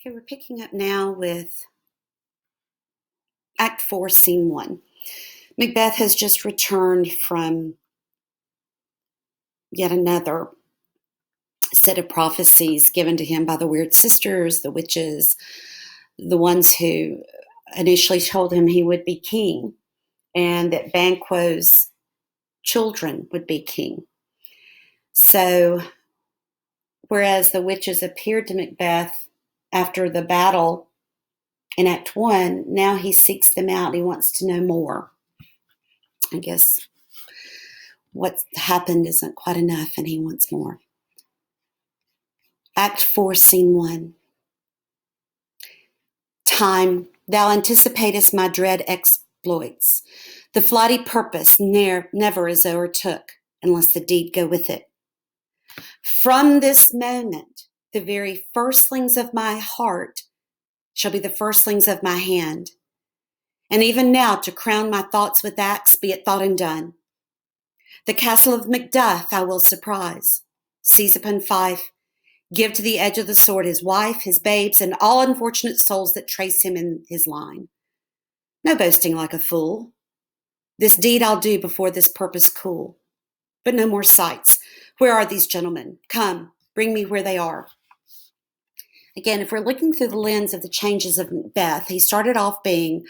Okay, we're picking up now with Act 4, Scene 1. Macbeth has just returned from yet another set of prophecies given to him by the weird sisters, the witches, the ones who initially told him he would be king and that Banquo's children would be king. So, whereas the witches appeared to Macbeth after the battle in Act 1, now he seeks them out. He wants to know more. I guess what happened isn't quite enough and he wants more. Act 4, Scene 1. Time, thou anticipatest my dread exploits. The flighty purpose never is o'ertook, unless the deed go with it. From this moment, the very firstlings of my heart shall be the firstlings of my hand. And even now, to crown my thoughts with acts, be it thought and done. The castle of Macduff I will surprise, seize upon Fife, give to the edge of the sword his wife, his babes, and all unfortunate souls that trace him in his line. No boasting like a fool. This deed I'll do before this purpose cool. But no more sights. Where are these gentlemen? Come, bring me where they are. Again, if we're looking through the lens of the changes of Macbeth, he started off being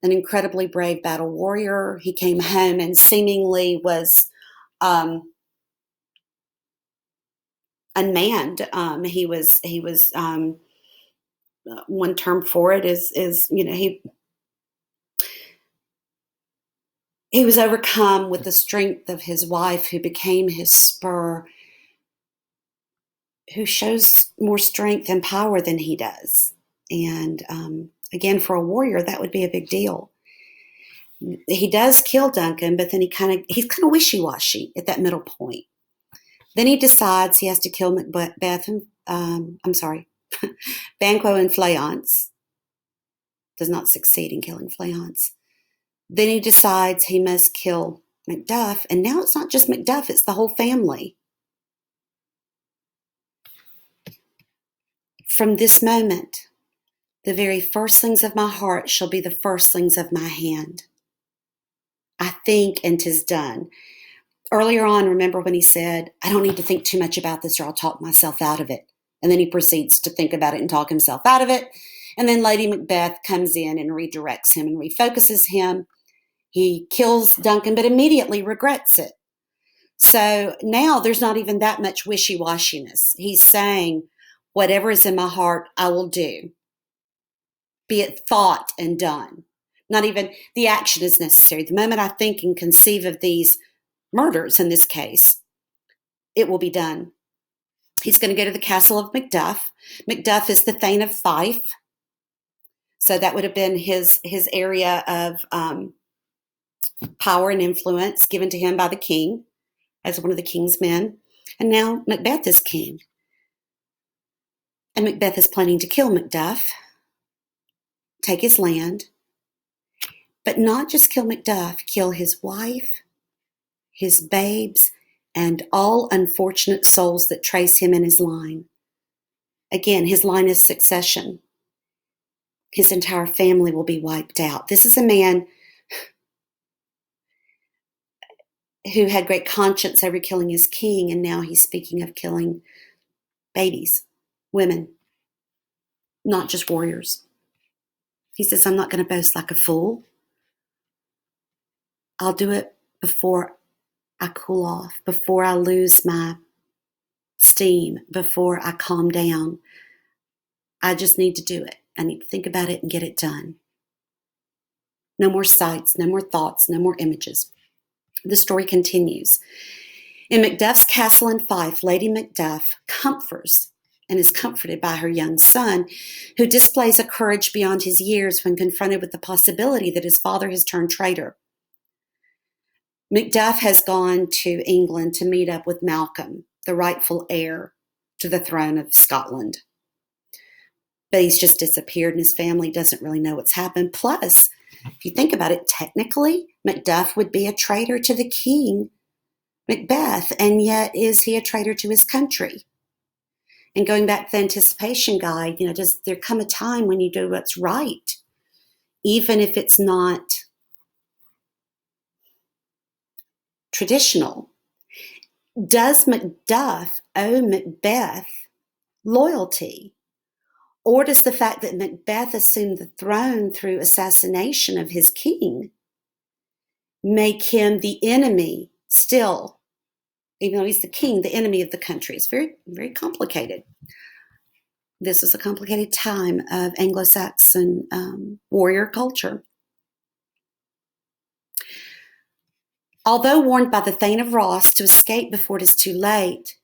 an incredibly brave battle warrior. He came home and seemingly was unmanned. He was one term for it is he was overcome with the strength of his wife, who became his spur, who shows more strength and power than he does. And again, for a warrior, that would be a big deal. He does kill Duncan, but then he's kind of wishy-washy at that middle point. Then he decides he has to kill Macbeth and Banquo and Fleance. Does not succeed in killing Fleance. Then he decides he must kill Macduff, and now it's not just Macduff, it's the whole family. From this moment, the very firstlings of my heart shall be the firstlings of my hand. I think, and 'tis done. Earlier on, remember when he said, I don't need to think too much about this or I'll talk myself out of it. And then he proceeds to think about it and talk himself out of it. And then Lady Macbeth comes in and redirects him and refocuses him. He kills Duncan, but immediately regrets it. So now there's not even that much wishy-washiness. He's saying, whatever is in my heart, I will do. Be it thought and done. Not even the action is necessary. The moment I think and conceive of these murders in this case, it will be done. He's going to go to the castle of Macduff. Macduff is the Thane of Fife. So that would have been his area of power and influence given to him by the king as one of the king's men. And now Macbeth is king. And Macbeth is planning to kill Macduff, take his land, but not just kill Macduff, kill his wife, his babes, and all unfortunate souls that trace him in his line. Again, his line is succession. His entire family will be wiped out. This is a man who had great conscience over killing his king, and now he's speaking of killing babies, women, not just warriors. He says, I'm not going to boast like a fool. I'll do it before I cool off, before I lose my steam, before I calm down. I just need to do it. I need to think about it and get it done. No more sights, no more thoughts, no more images. The story continues. In Macduff's castle in Fife, Lady Macduff comforts and is comforted by her young son, who displays a courage beyond his years when confronted with the possibility that his father has turned traitor. Macduff has gone to England to meet up with Malcolm, the rightful heir to the throne of Scotland. But he's just disappeared and his family doesn't really know what's happened. Plus, if you think about it, technically, Macduff would be a traitor to the king, Macbeth, and yet is he a traitor to his country? And going back to the anticipation guide, does there come a time when you do what's right, even if it's not traditional? Does Macduff owe Macbeth loyalty? Or does the fact that Macbeth assumed the throne through assassination of his king make him the enemy still, even though he's the king, the enemy of the country? It's very, very complicated. This was a complicated time of Anglo-Saxon warrior culture. Although warned by the Thane of Ross to escape before it is too late,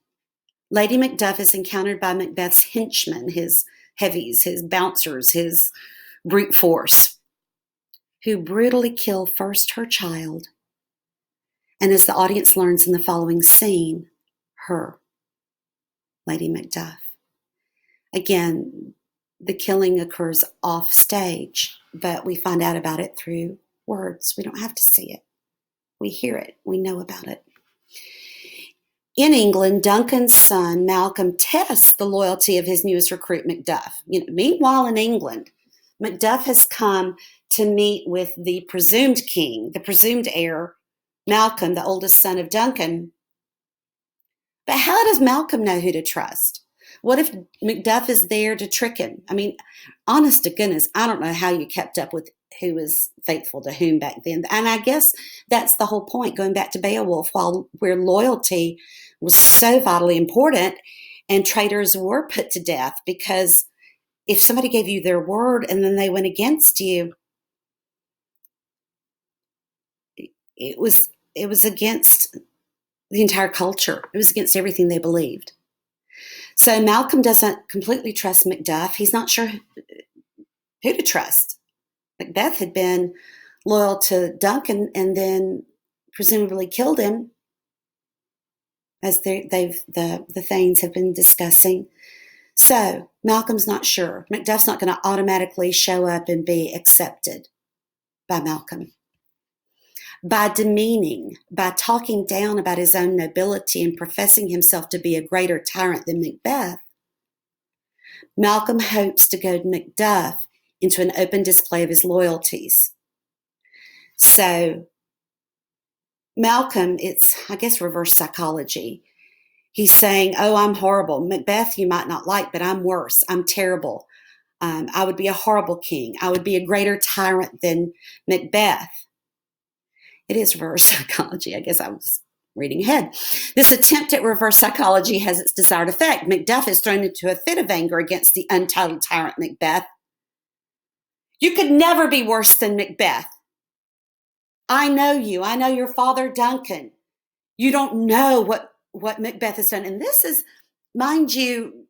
Lady Macduff is encountered by Macbeth's henchmen, his heavies, his bouncers, his brute force, who brutally kill first her child, and as the audience learns in the following scene, her, Lady Macduff. Again, the killing occurs off stage, but we find out about it through words. We don't have to see it. We hear it. We know about it. In England, Duncan's son, Malcolm, tests the loyalty of his newest recruit, Macduff. Meanwhile, in England, Macduff has come to meet with the presumed king, the presumed heir, Malcolm, the oldest son of Duncan. But how does Malcolm know who to trust? What if Macduff is there to trick him? Honest to goodness, I don't know how you kept up with who was faithful to whom back then. And I guess that's the whole point, going back to Beowulf, where loyalty was so vitally important and traitors were put to death, because if somebody gave you their word and then they went against you, it was against the entire culture. It was against everything they believed. So Malcolm doesn't completely trust Macduff. He's not sure who to trust. Macbeth had been loyal to Duncan and then presumably killed him, as the Thanes have been discussing. So Malcolm's not sure. Macduff's not going to automatically show up and be accepted by Malcolm. By demeaning, by talking down about his own nobility and professing himself to be a greater tyrant than Macbeth, Malcolm hopes to goad Macduff into an open display of his loyalties. So Malcolm, it's, I guess, reverse psychology. He's saying, oh, I'm horrible. Macbeth you might not like, but I'm worse. I'm terrible. I would be a horrible king. I would be a greater tyrant than Macbeth. It is reverse psychology. I guess I was reading ahead. This attempt at reverse psychology has its desired effect. Macduff is thrown into a fit of anger against the untitled tyrant Macbeth. You could never be worse than Macbeth. I know you. I know your father, Duncan. You don't know what Macbeth has done. And this is, mind you,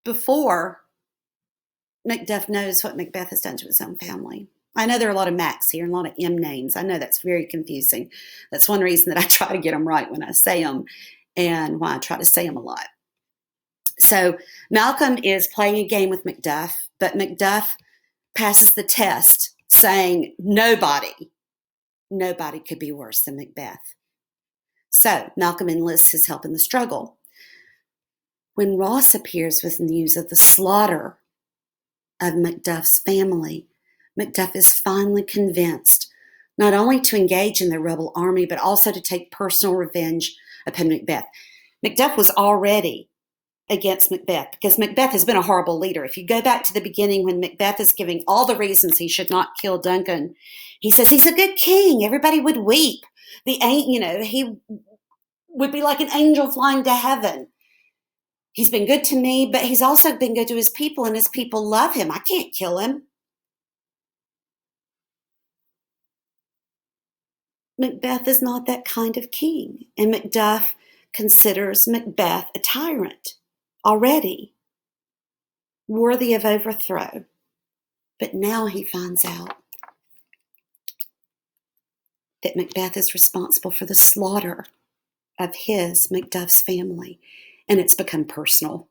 before Macduff knows what Macbeth has done to his own family. I know there are a lot of Macs here and a lot of M names. I know that's very confusing. That's one reason that I try to get them right when I say them, and why I try to say them a lot. So Malcolm is playing a game with Macduff, but Macduff passes the test saying nobody could be worse than Macbeth. So Malcolm enlists his help in the struggle. When Ross appears with news of the slaughter of Macduff's family, Macduff is finally convinced not only to engage in the rebel army, but also to take personal revenge upon Macbeth. Macduff was already against Macbeth because Macbeth has been a horrible leader. If you go back to the beginning when Macbeth is giving all the reasons he should not kill Duncan, he says he's a good king. Everybody would weep. He would be like an angel flying to heaven. He's been good to me, but he's also been good to his people, and his people love him. I can't kill him. Macbeth is not that kind of king, and Macduff considers Macbeth a tyrant already, worthy of overthrow. But now he finds out that Macbeth is responsible for the slaughter of Macduff's family, and it's become personal.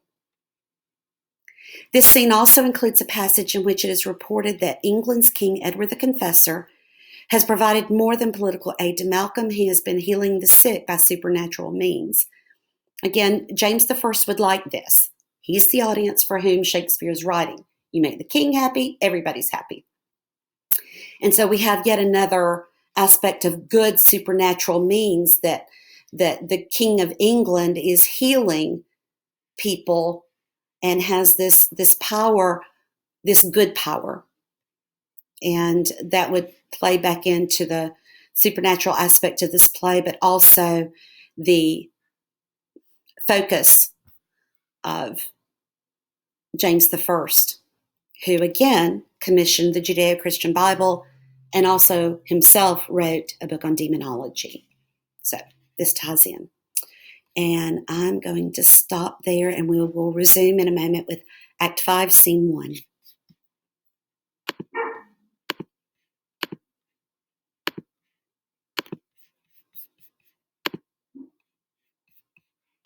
This scene also includes a passage in which it is reported that England's King Edward the Confessor has provided more than political aid to Malcolm. He has been healing the sick by supernatural means. Again, James the First would like this. He's the audience for whom Shakespeare is writing. You make the king happy, everybody's happy. And so we have yet another aspect of good supernatural means that the King of England is healing people and has this power, this good power. And that would play back into the supernatural aspect of this play, but also the focus of James the First, who again commissioned the Judeo-Christian Bible and also himself wrote a book on demonology. So this ties in. And I'm going to stop there, and we will resume in a moment with Act 5, Scene 1.